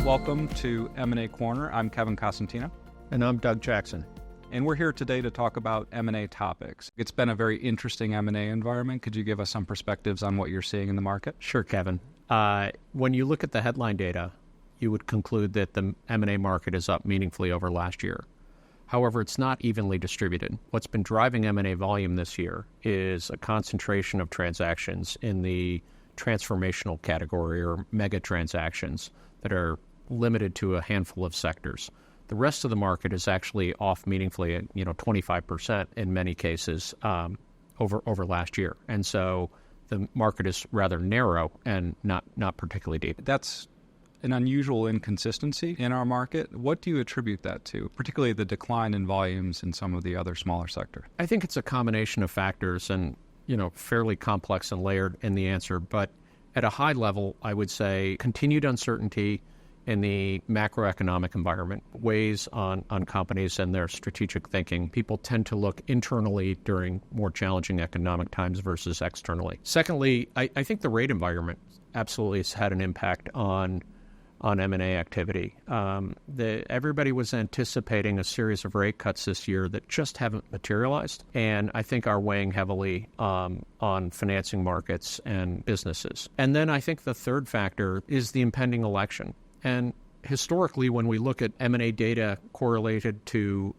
Welcome to M&A Corner. I'm Kevin Costantino. And I'm Doug Jackson. And we're here today to talk about M&A topics. It's been a very interesting M&A environment. Could you give us some perspectives on what you're seeing in the market? Sure, Kevin. When you look at the headline data, you would conclude that the M&A market is up meaningfully over last year. However, it's not evenly distributed. What's been driving M&A volume this year is a concentration of transactions in the transformational category or mega transactions that are limited to a handful of sectors. The rest of the market is actually off meaningfully, 25% in many cases over last year. And so the market is rather narrow and not particularly deep. That's an unusual inconsistency in our market. What do you attribute that to, particularly the decline in volumes in some of the other smaller sectors? I think it's a combination of factors and, fairly complex and layered in the answer. But at a high level, I would say continued uncertainty in the macroeconomic environment weighs on companies and their strategic thinking. People tend to look internally during more challenging economic times versus externally. Secondly, I think the rate environment absolutely has had an impact on M&A activity. Everybody was anticipating a series of rate cuts this year that just haven't materialized, and I think are weighing heavily on financing markets and businesses. And then I think the third factor is the impending election. And historically, when we look at M&A data correlated to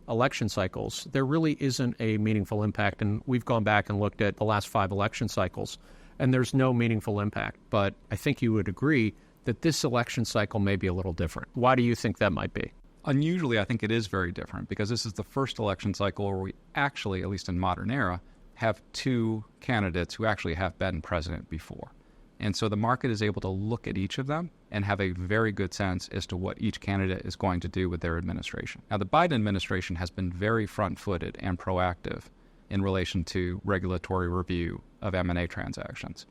election cycles, there really isn't a meaningful impact. And we've gone back and looked at the last 5 election cycles, and there's no meaningful impact. But I think you would agree that this election cycle may be a little different. Why do you think that might be? Unusually, I think it is very different because this is the first election cycle where we actually, at least in modern era, have 2 candidates who actually have been president before. And so the market is able to look at each of them and have a very good sense as to what each candidate is going to do with their administration. Now, the Biden administration has been very front-footed and proactive in relation to regulatory review of M&A transactions.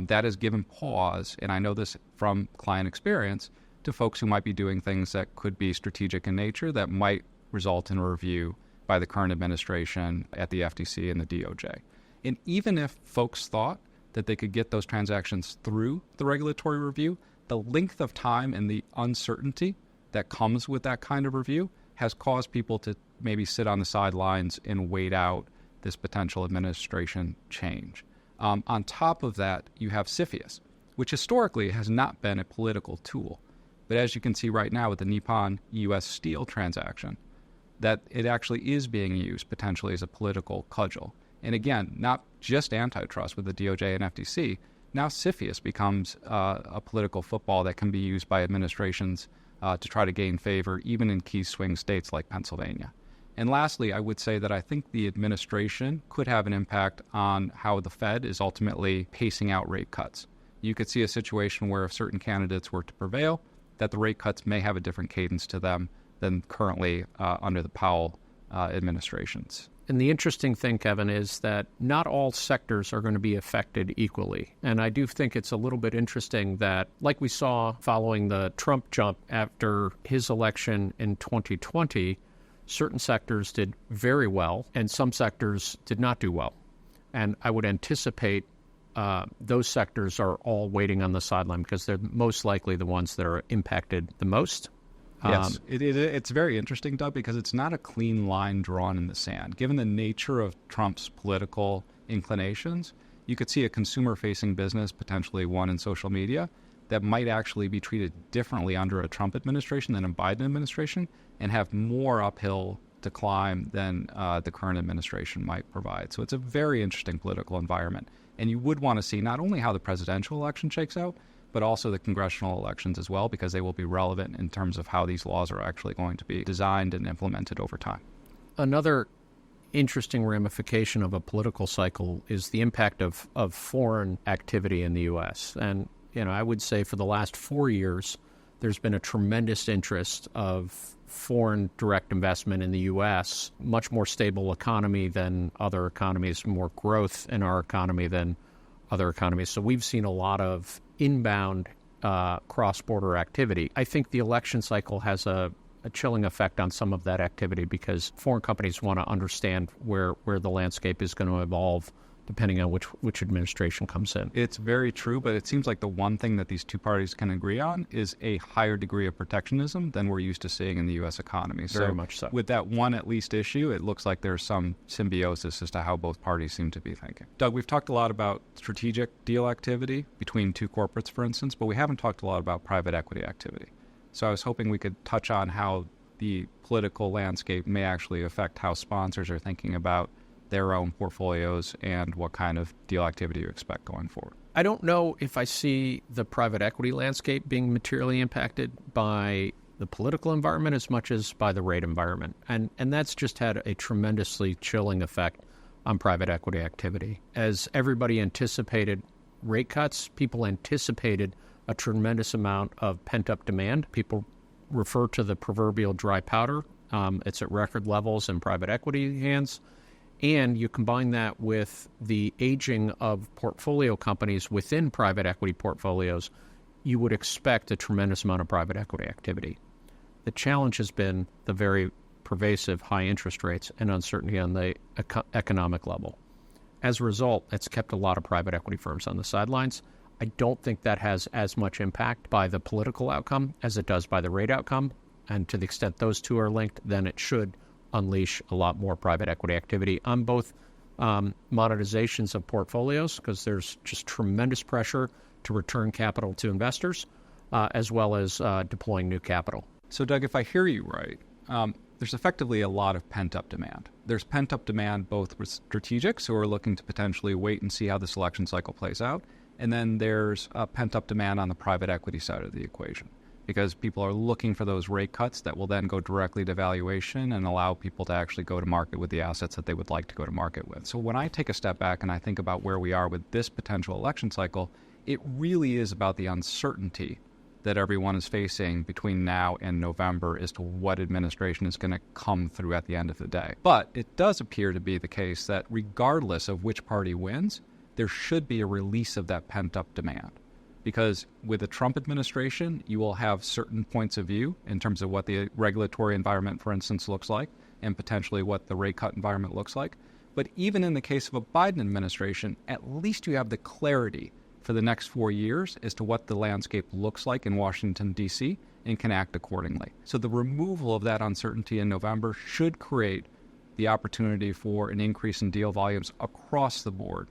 That has given pause, and I know this from client experience, to folks who might be doing things that could be strategic in nature that might result in a review by the current administration at the FTC and the DOJ. And even if folks thought that they could get those transactions through the regulatory review, the length of time and the uncertainty that comes with that kind of review has caused people to maybe sit on the sidelines and wait out this potential administration change. On top of that, you have CFIUS, which historically has not been a political tool. But as you can see right now with the Nippon US Steel transaction, that it actually is being used potentially as a political cudgel. And again, not just antitrust with the DOJ and FTC. Now CFIUS becomes a political football that can be used by administrations to try to gain favor, even in key swing states like Pennsylvania. And lastly, I would say that I think the administration could have an impact on how the Fed is ultimately pacing out rate cuts. You could see a situation where if certain candidates were to prevail, that the rate cuts may have a different cadence to them than currently under the Powell administrations. And the interesting thing, Kevin, is that not all sectors are going to be affected equally. And I do think it's a little bit interesting that, like we saw following the Trump jump after his election in 2020, certain sectors did very well and some sectors did not do well. And I would anticipate those sectors are all waiting on the sideline because they're most likely the ones that are impacted the most. Yes, it's very interesting, Doug, because it's not a clean line drawn in the sand. Given the nature of Trump's political inclinations, you could see a consumer-facing business, potentially one in social media, that might actually be treated differently under a Trump administration than a Biden administration and have more uphill to climb than the current administration might provide. So it's a very interesting political environment. And you would want to see not only how the presidential election shakes out, but also the congressional elections as well, because they will be relevant in terms of how these laws are actually going to be designed and implemented over time. Another interesting ramification of a political cycle is the impact of foreign activity in the U.S. And, I would say for the last 4 years, there's been a tremendous interest of foreign direct investment in the U.S., much more stable economy than other economies, more growth in our economy than other economies. So we've seen a lot of inbound cross-border activity. I think the election cycle has a chilling effect on some of that activity because foreign companies want to understand where the landscape is going to evolve depending on which administration comes in. It's very true, but it seems like the one thing that these two parties can agree on is a higher degree of protectionism than we're used to seeing in the U.S. economy. Very much so. With that one at least issue, it looks like there's some symbiosis as to how both parties seem to be thinking. Doug, we've talked a lot about strategic deal activity between two corporates, for instance, but we haven't talked a lot about private equity activity. So I was hoping we could touch on how the political landscape may actually affect how sponsors are thinking about their own portfolios and what kind of deal activity you expect going forward. I don't know if I see the private equity landscape being materially impacted by the political environment as much as by the rate environment. And that's just had a tremendously chilling effect on private equity activity. As everybody anticipated rate cuts, people anticipated a tremendous amount of pent-up demand. People refer to the proverbial dry powder. It's at record levels in private equity hands. And you combine that with the aging of portfolio companies within private equity portfolios, you would expect a tremendous amount of private equity activity. The challenge has been the very pervasive high interest rates and uncertainty on the economic level. As a result, it's kept a lot of private equity firms on the sidelines. I don't think that has as much impact by the political outcome as it does by the rate outcome. And to the extent those two are linked, then it should unleash a lot more private equity activity on both monetizations of portfolios, because there's just tremendous pressure to return capital to investors, as well as deploying new capital. So, Doug, if I hear you right, there's effectively a lot of pent-up demand. There's pent-up demand both with strategics who are looking to potentially wait and see how the selection cycle plays out, and then there's pent-up demand on the private equity side of the equation, because people are looking for those rate cuts that will then go directly to valuation and allow people to actually go to market with the assets that they would like to go to market with. So when I take a step back and I think about where we are with this potential election cycle, it really is about the uncertainty that everyone is facing between now and November as to what administration is going to come through at the end of the day. But it does appear to be the case that regardless of which party wins, there should be a release of that pent-up demand. Because with the Trump administration, you will have certain points of view in terms of what the regulatory environment, for instance, looks like, and potentially what the rate cut environment looks like. But even in the case of a Biden administration, at least you have the clarity for the next 4 years as to what the landscape looks like in Washington, D.C., and can act accordingly. So the removal of that uncertainty in November should create the opportunity for an increase in deal volumes across the board,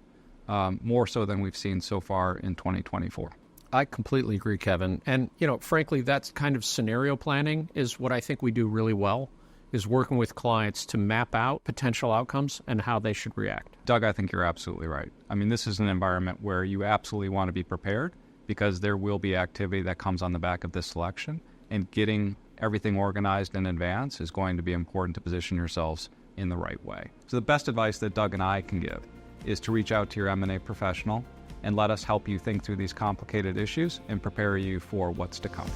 more so than we've seen so far in 2024. I completely agree, Kevin. And, frankly, that's kind of scenario planning is what I think we do really well, is working with clients to map out potential outcomes and how they should react. Doug, I think you're absolutely right. I mean, this is an environment where you absolutely want to be prepared because there will be activity that comes on the back of this election, and getting everything organized in advance is going to be important to position yourselves in the right way. So the best advice that Doug and I can give is to reach out to your M&A professional and let us help you think through these complicated issues and prepare you for what's to come.